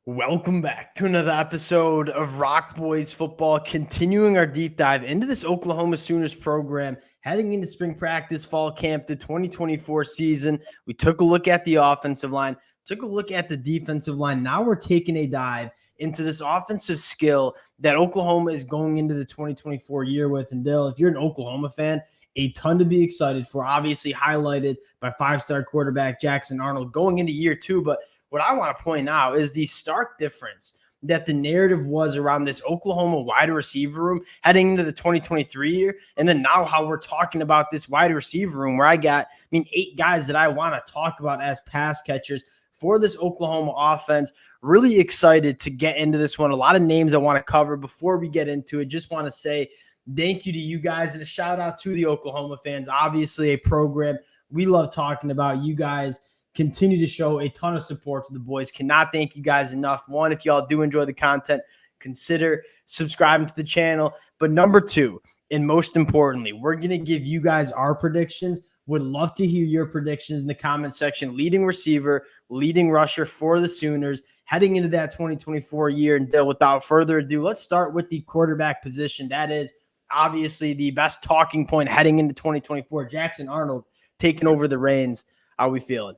Welcome back to another episode of Rock Boys Football, continuing our deep dive into this Oklahoma Sooners program, heading into spring practice, fall camp, the 2024 season. We took a look at the offensive line, took a look at the defensive line. Now we're taking a dive into this offensive skill that Oklahoma is going into the 2024 year with. And Dill, if you're an Oklahoma fan, a ton to be excited for, obviously highlighted by five-star quarterback Jackson Arnold going into year two, but what I want to point out is the stark difference that the narrative was around this Oklahoma wide receiver room heading into the 2023 year. And then now how we're talking about this wide receiver room where I got, 8 guys that I want to talk about as pass catchers for this Oklahoma offense. Really excited to get into this one. A lot of names I want to cover. Before we get into it, just want to say thank you to you guys and a shout out to the Oklahoma fans. Obviously a program we love talking about. You guys continue to show a ton of support to the boys. Cannot thank you guys enough. One, if y'all do enjoy the content, consider subscribing to the channel. But number two, and most importantly, we're going to give you guys our predictions. Would love to hear your predictions in the comment section. Leading receiver, leading rusher for the Sooners heading into that 2024 year. And without further ado, let's start with the quarterback position. That is obviously the best talking point heading into 2024. Jackson Arnold taking over the reins. How are we feeling?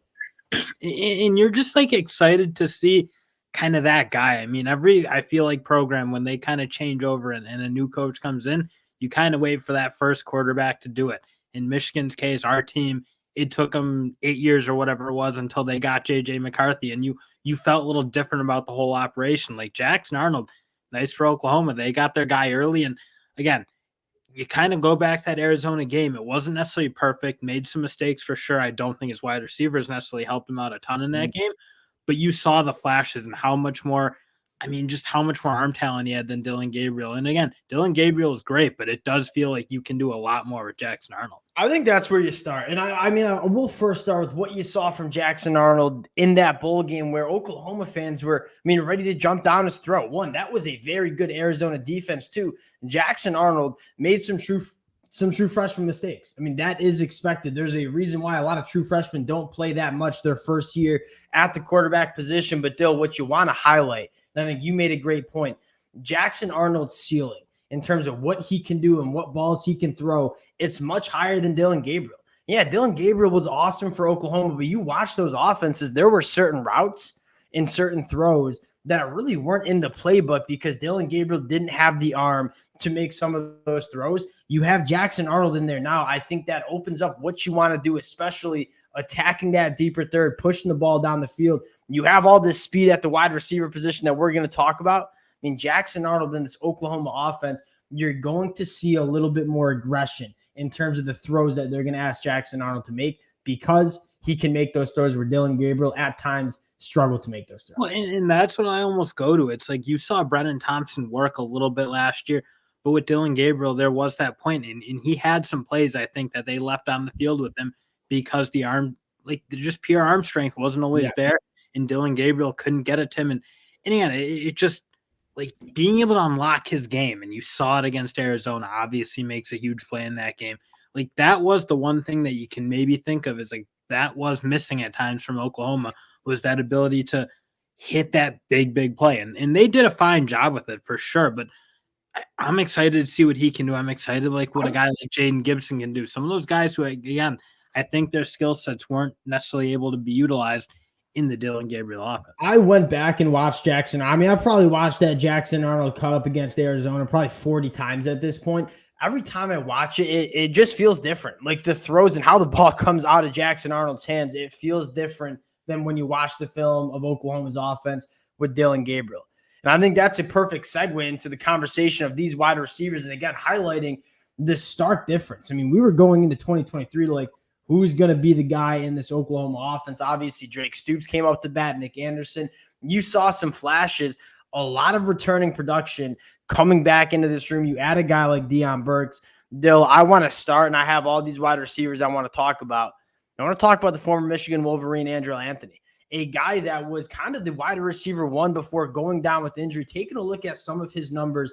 And you're just like excited to see kind of that guy. I feel like program when they kind of change over and a new coach comes in, you kind of wait for that first quarterback to do it. In Michigan's case, our team, it took them 8 years or whatever it was until they got JJ McCarthy, and you felt a little different about the whole operation. Like Jackson Arnold, nice for Oklahoma. They got their guy early, and again, you kind of go back to that Arizona game. It wasn't necessarily perfect, made some mistakes for sure. I don't think his wide receivers necessarily helped him out a ton in that game, but you saw the flashes and how much more, just how much more arm talent he had than Dillon Gabriel. And again, Dillon Gabriel is great, but it does feel like you can do a lot more with Jackson Arnold. I think that's where you start. And I will first start with what you saw from Jackson Arnold in that bowl game where Oklahoma fans were, ready to jump down his throat. One, that was a very good Arizona defense too. Jackson Arnold made some true freshman mistakes. That is expected. There's a reason why a lot of true freshmen don't play that much their first year at the quarterback position. But Dill, what you want to highlight, and I think you made a great point, Jackson Arnold's ceiling in terms of what he can do and what balls he can throw, it's much higher than Dillon Gabriel. Yeah, Dillon Gabriel was awesome for Oklahoma, but you watch those offenses, there were certain routes and certain throws that really weren't in the playbook because Dillon Gabriel didn't have the arm to make some of those throws. You have Jackson Arnold in there now. I think that opens up what you want to do, especially attacking that deeper third, pushing the ball down the field. You have all this speed at the wide receiver position that we're going to talk about. Jackson Arnold in this Oklahoma offense, you're going to see a little bit more aggression in terms of the throws that they're going to ask Jackson Arnold to make because he can make those throws where Dillon Gabriel at times struggle to make those throws. Well, and that's what I almost go to. It's like you saw Brennan Thompson work a little bit last year, but with Dillon Gabriel, there was that point, and he had some plays, I think, that they left on the field with him because the arm, just pure arm strength wasn't always there, and Dillon Gabriel couldn't get it to him. And again, it just, being able to unlock his game, and you saw it against Arizona, obviously makes a huge play in that game. That was the one thing that you can maybe think of is that was missing at times from Oklahoma, was that ability to hit that big play. And they did a fine job with it for sure, but I'm excited to see what he can do. I'm excited what a guy like Jaden Gibson can do. Some of those guys who, again, I think their skill sets weren't necessarily able to be utilized in the Dillon Gabriel offense. I went back and watched Jackson. I probably watched that Jackson Arnold cut up against Arizona probably 40 times at this point. Every time I watch it, it just feels different. The throws and how the ball comes out of Jackson Arnold's hands, it feels different than when you watch the film of Oklahoma's offense with Dillon Gabriel. And I think that's a perfect segue into the conversation of these wide receivers. And again, highlighting the stark difference. We were going into 2023 who's going to be the guy in this Oklahoma offense? Obviously, Drake Stoops came up to bat, Nick Anderson. You saw some flashes, a lot of returning production coming back into this room. You add a guy like Deion Burks. Dill, I want to start, and I have all these wide receivers I want to talk about. I want to talk about the former Michigan Wolverine, Andrew Anthony, a guy that was kind of the wide receiver one before going down with injury. Taking a look at some of his numbers,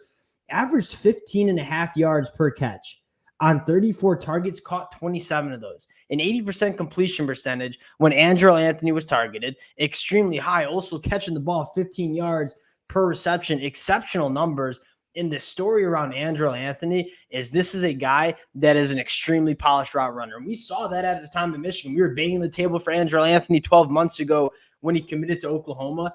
averaged 15.5 yards per catch on 34 targets, caught 27 of those, an 80% completion percentage when Andrew Anthony was targeted, extremely high, also catching the ball 15 yards per reception, exceptional numbers. In the story around Andrew Anthony is this is a guy that is an extremely polished route runner. And we saw that at the time in Michigan. We were banging the table for Andrew Anthony 12 months ago when he committed to Oklahoma.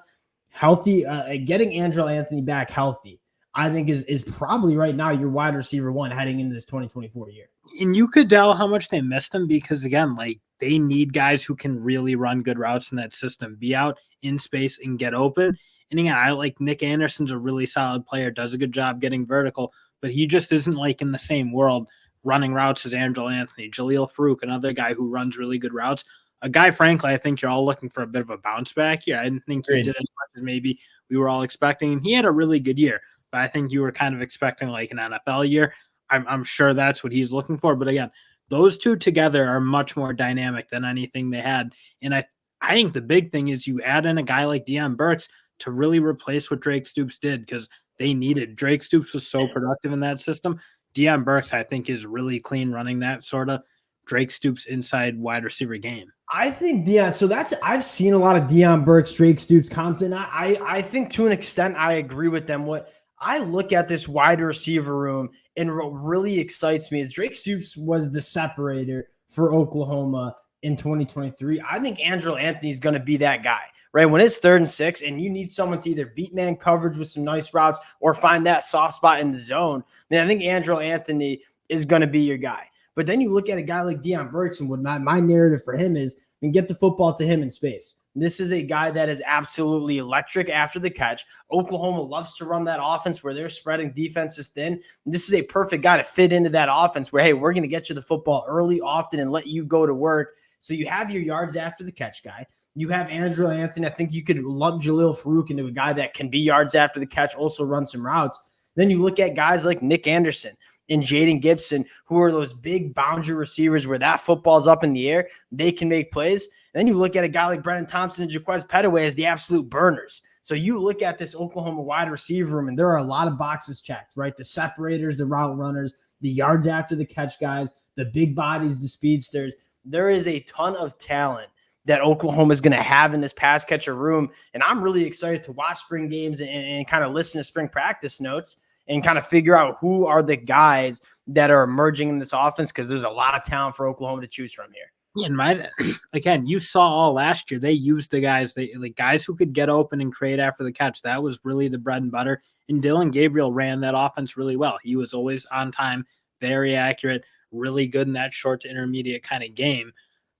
Healthy, getting Andrew Anthony back healthy, I think is probably right now your wide receiver one heading into this 2024 year. And you could tell how much they missed him because, again, like they need guys who can really run good routes in that system, be out in space and get open. And again, I like Nick Anderson's a really solid player, does a good job getting vertical, but he just isn't like in the same world running routes as Andrew Anthony. Jaleel Farouk, another guy who runs really good routes. A guy, frankly, I think you're all looking for a bit of a bounce back here. I didn't think he did as much as maybe we were all expecting. And he had a really good year, but I think you were kind of expecting like an NFL year. I'm sure that's what he's looking for. But again, those two together are much more dynamic than anything they had. And I think the big thing is you add in a guy like Deion Burks to really replace what Drake Stoops did because they needed. Drake Stoops was so productive in that system. Deion Burks, I think, is really clean running that sort of Drake Stoops inside wide receiver game. I think Deion. So I've seen a lot of Deion Burks, Drake Stoops comps, and I think to an extent I agree with them. What I look at this wide receiver room and what really excites me is Drake Stoops was the separator for Oklahoma in 2023. I think Andrew Anthony is going to be that guy. Right, when it's 3rd and 6 and you need someone to either beat man coverage with some nice routes or find that soft spot in the zone, then I think Andrew Anthony is going to be your guy. But then you look at a guy like Deion Burks, and what my narrative for him is, and get the football to him in space. This is a guy that is absolutely electric after the catch. Oklahoma loves to run that offense where they're spreading defenses thin. And this is a perfect guy to fit into that offense where, hey, we're going to get you the football early, often, and let you go to work. So you have your yards after the catch guy. You have Andrew Anthony. I think you could lump Jaleel Farouk into a guy that can be yards after the catch, also run some routes. Then you look at guys like Nick Anderson and Jaden Gibson, who are those big boundary receivers where that football's up in the air. They can make plays. And then you look at a guy like Brennan Thompson and Jaquez Petaway as the absolute burners. So you look at this Oklahoma wide receiver room, and there are a lot of boxes checked, right? The separators, the route runners, the yards after the catch guys, the big bodies, the speedsters. There is a ton of talent that Oklahoma is going to have in this pass catcher room. And I'm really excited to watch spring games and kind of listen to spring practice notes and kind of figure out who are the guys that are emerging in this offense because there's a lot of talent for Oklahoma to choose from here. Yeah, again, you saw all last year, they used the guys, guys who could get open and create after the catch. That was really the bread and butter. And Dylan Gabriel ran that offense really well. He was always on time, very accurate, really good in that short to intermediate kind of game.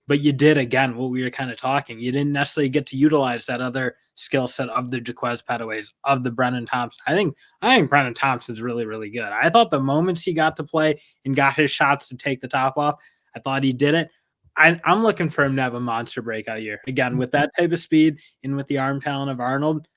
But you did, again, what we were kind of talking. You didn't necessarily get to utilize that other skill set of the Jaquez Petaways, of the Brennan Thompson. I think Brennan Thompson's really, really good. I thought the moments he got to play and got his shots to take the top off, I thought he did it. I'm looking for him to have a monster breakout year. Again, with that type of speed and with the arm talent of Arnold,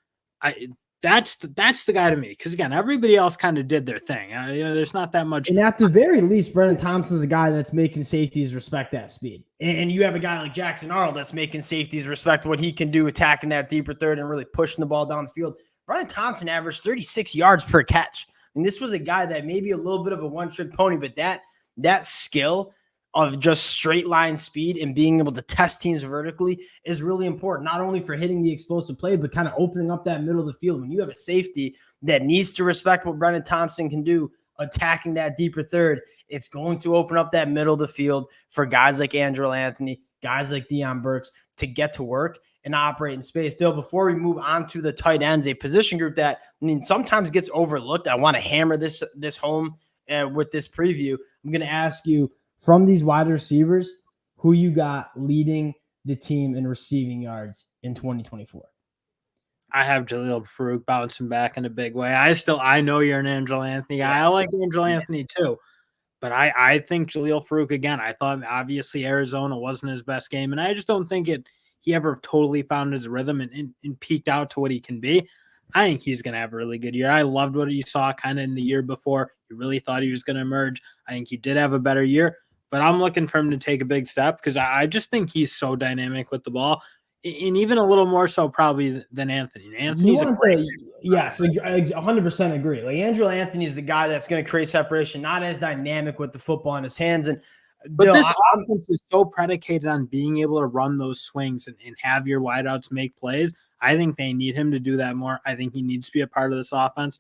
that's the guy to me. Because, again, everybody else kind of did their thing. There's not that much. And at the very least, Brennan Thompson's a guy that's making safeties respect that speed. And you have a guy like Jackson Arnold that's making safeties respect what he can do attacking that deeper third and really pushing the ball down the field. Brennan Thompson averaged 36 yards per catch. And this was a guy that maybe a little bit of a one-trick pony, but that skill of just straight line speed and being able to test teams vertically is really important, not only for hitting the explosive play, but kind of opening up that middle of the field. When you have a safety that needs to respect what Brennan Thompson can do, attacking that deeper third, it's going to open up that middle of the field for guys like Andrew Anthony, guys like Deion Burks to get to work and operate in space. Dale, before we move on to the tight ends, a position group that sometimes gets overlooked. I want to hammer this home with this preview. I'm going to ask you, from these wide receivers, who you got leading the team in receiving yards in 2024? I have Jaleel Farouk bouncing back in a big way. I know you're an Angelo Anthony guy. I like Angelo Anthony too. But I think Jaleel Farouk, again, I thought obviously Arizona wasn't his best game. And I just don't think he ever totally found his rhythm and peaked out to what he can be. I think he's going to have a really good year. I loved what you saw kind of in the year before. You really thought he was going to emerge. I think he did have a better year. But I'm looking for him to take a big step because I just think he's so dynamic with the ball. and even a little more so probably than Anthony. Anthony's a great so I 100% agree. Like Andrew Anthony is the guy that's going to create separation, not as dynamic with the football in his hands. And but this offense is so predicated on being able to run those swings and have your wideouts make plays. I think they need him to do that more. I think he needs to be a part of this offense.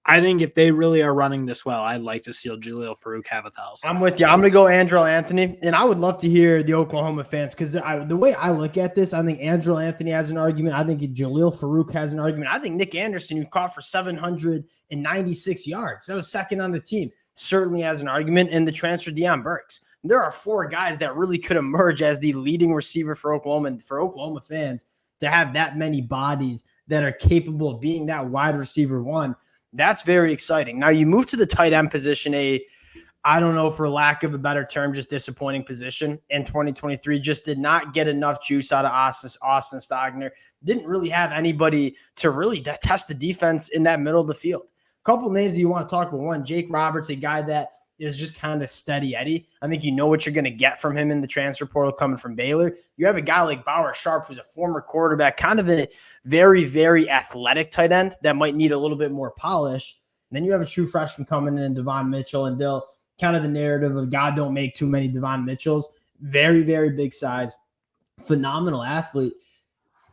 I think if they really are running this well, I'd like to see Jaleel Farouk have 1,000. I'm with you. I'm going to go Andrew Anthony, and I would love to hear the Oklahoma fans because the way I look at this, I think Andrew Anthony has an argument. I think Jaleel Farouk has an argument. I think Nick Anderson, who caught for 796 yards, that was second on the team, certainly has an argument. And the transfer Deion Burks. There are 4 guys that really could emerge as the leading receiver for Oklahoma, and for Oklahoma fans to have that many bodies that are capable of being that wide receiver one. That's very exciting. Now you move to the tight end position, I don't know, for lack of a better term, just disappointing position in 2023. Just did not get enough juice out of Austin Stogner. Didn't really have anybody to really test the defense in that middle of the field. A couple names that you want to talk about. One, Jake Roberts, a guy that is just kind of steady Eddie. I think you know what you're going to get from him in the transfer portal coming from Baylor. You have a guy like Bauer Sharp, who's a former quarterback, kind of a very, very athletic tight end that might need a little bit more polish. And then you have a true freshman coming in, Devon Mitchell, and they'll kind of the narrative of God don't make too many Devon Mitchells. Very, very big size, phenomenal athlete.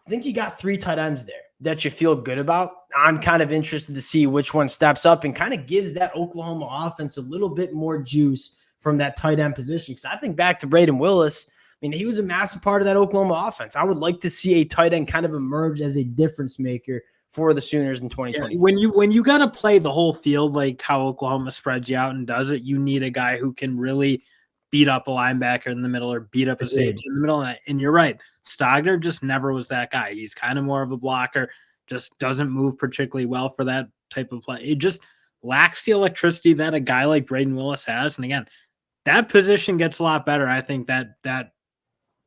I think you got 3 tight ends there that you feel good about. I'm kind of interested to see which one steps up and kind of gives that Oklahoma offense a little bit more juice from that tight end position. Because I think back to Braden Willis, I mean, he was a massive part of that Oklahoma offense. I would like to see a tight end kind of emerge as a difference maker for the Sooners in 2020. Yeah, when you got to play the whole field like how Oklahoma spreads you out and does it, you need a guy who can really beat up a linebacker in the middle or beat up a safety in the middle. And you're right. Stogner just never was that guy. He's kind of more of a blocker, just doesn't move particularly well for that type of play. It just lacks the electricity that a guy like Braden Willis has. And again, that position gets a lot better. I think that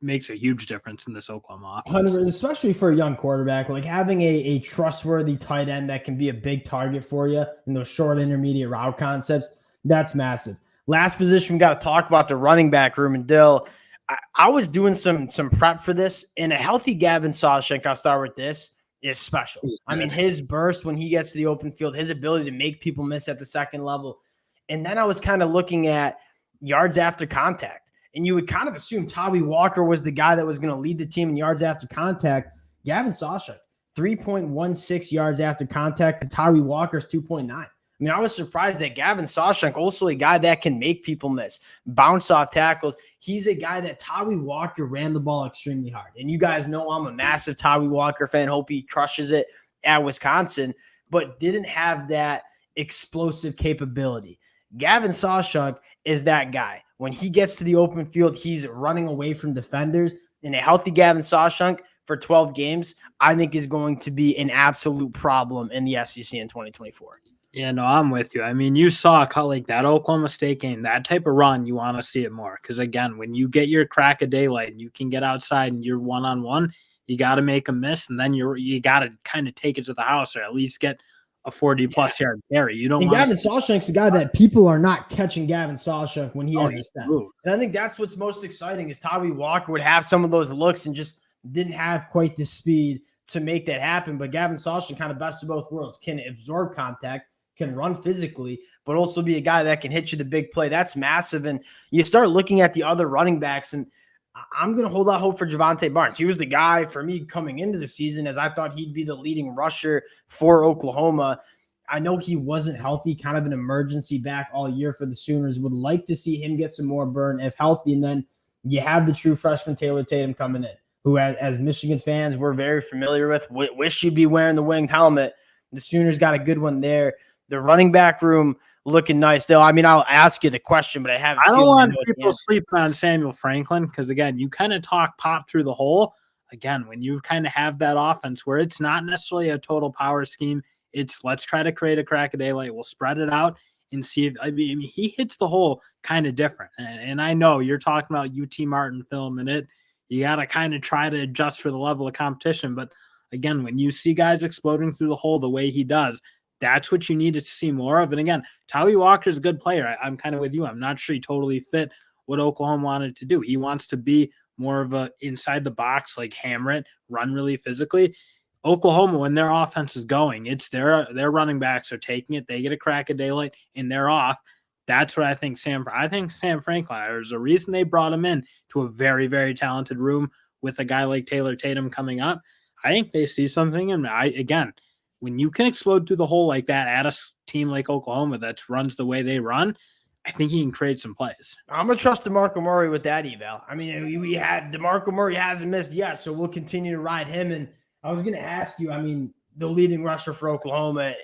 makes a huge difference in this Oklahoma offense. Especially for a young quarterback, like having a trustworthy tight end that can be a big target for you in those short intermediate route concepts, that's massive. Last position, we got to talk about the running back room. And Dill, I was doing some prep for this, and a healthy Gavin Sawchuk, I'll start with this, is special. I mean, his burst when he gets to the open field, his ability to make people miss at the second level. And then I was kind of looking at yards after contact. And you would kind of assume Tawee Walker was the guy that was going to lead the team in yards after contact. Gavin Sawchuk, 3.16 yards after contact to Tawee Walker's 2.9. I mean, I was surprised that Gavin Sawchuk, also a guy that can make people miss, bounce off tackles. He's a guy that Tawee Walker ran the ball extremely hard. And you guys know I'm a massive Tawee Walker fan. Hope he crushes it at Wisconsin, but didn't have that explosive capability. Gavin Sawchuk is that guy. When he gets to the open field, he's running away from defenders. And a healthy Gavin Sawchuk for 12 games, I think is going to be an absolute problem in the SEC in 2024. Yeah, no, I'm with you. I mean, you saw a cut like that Oklahoma State game, that type of run, you want to see it more. Because, again, when you get your crack of daylight and you can get outside and you're one-on-one, you got to make a miss, and then you got to kind of take it to the house or at least get a 40-plus yard carry. You don't. And Gavin Sawchuk's a guy that people are not catching Gavin Sawchuk when he has a step. And I think that's what's most exciting is Tawee Walker would have some of those looks and just didn't have quite the speed to make that happen. But Gavin Sawchuk, kind of best of both worlds, can absorb contact, can run physically, but also be a guy that can hit you the big play. That's massive. And you start looking at the other running backs, and I'm going to hold out hope for Javante Barnes. He was the guy for me coming into the season as I thought he'd be the leading rusher for Oklahoma. I know he wasn't healthy, kind of an emergency back all year for the Sooners. Would like to see him get some more burn if healthy. And then you have the true freshman Taylor Tatum coming in, who as Michigan fans we're very familiar with. Wish you'd be wearing the winged helmet. The Sooners got a good one there. The running back room looking nice. Though, I mean, I'll ask you the question, but I don't want people sleeping on Samuel Franklin because, again, you kind of talk pop through the hole. Again, when you kind of have that offense where it's not necessarily a total power scheme, it's let's try to create a crack of daylight. We'll spread it out and see if he hits the hole kind of different. And I know you're talking about UT Martin film and it. You got to kind of try to adjust for the level of competition. But again, when you see guys exploding through the hole the way he does, that's what you need to see more of. And again, Tawee Walker's a good player. I'm kind of with you. I'm not sure he totally fit what Oklahoma wanted to do. He wants to be more of a inside the box, like hammer it, run really physically. Oklahoma, when their offense is going, it's their running backs are taking it. They get a crack at daylight and they're off. That's what I think Sam Franklin, there's a reason they brought him in to a very, very talented room with a guy like Taylor Tatum coming up. I think they see something. And again, when you can explode through the hole like that at a team like Oklahoma that runs the way they run, I think he can create some plays. I'm going to trust DeMarco Murray with that eval. I mean, we have DeMarco Murray hasn't missed yet, so we'll continue to ride him. And I was going to ask you, I mean, the leading rusher for Oklahoma,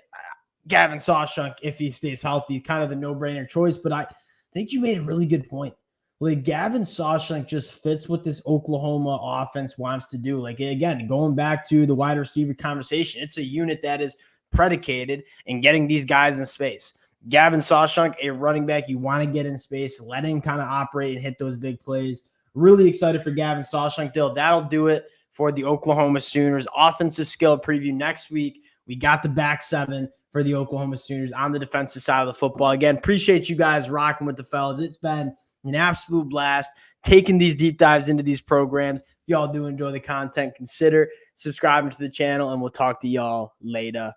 Gavin Sawchuk, if he stays healthy, kind of the no-brainer choice. But I think you made a really good point. Like, Gavin Sawchuk just fits what this Oklahoma offense wants to do. Like, again, going back to the wide receiver conversation, it's a unit that is predicated in getting these guys in space. Gavin Sawchuk, a running back, you want to get in space, let him kind of operate and hit those big plays. Really excited for Gavin Sawchuk. That'll do it for the Oklahoma Sooners. Offensive skill preview next week. We got the back seven for the Oklahoma Sooners on the defensive side of the football. Again, appreciate you guys rocking with the fellas. It's been an absolute blast taking these deep dives into these programs. If y'all do enjoy the content, consider subscribing to the channel, and we'll talk to y'all later.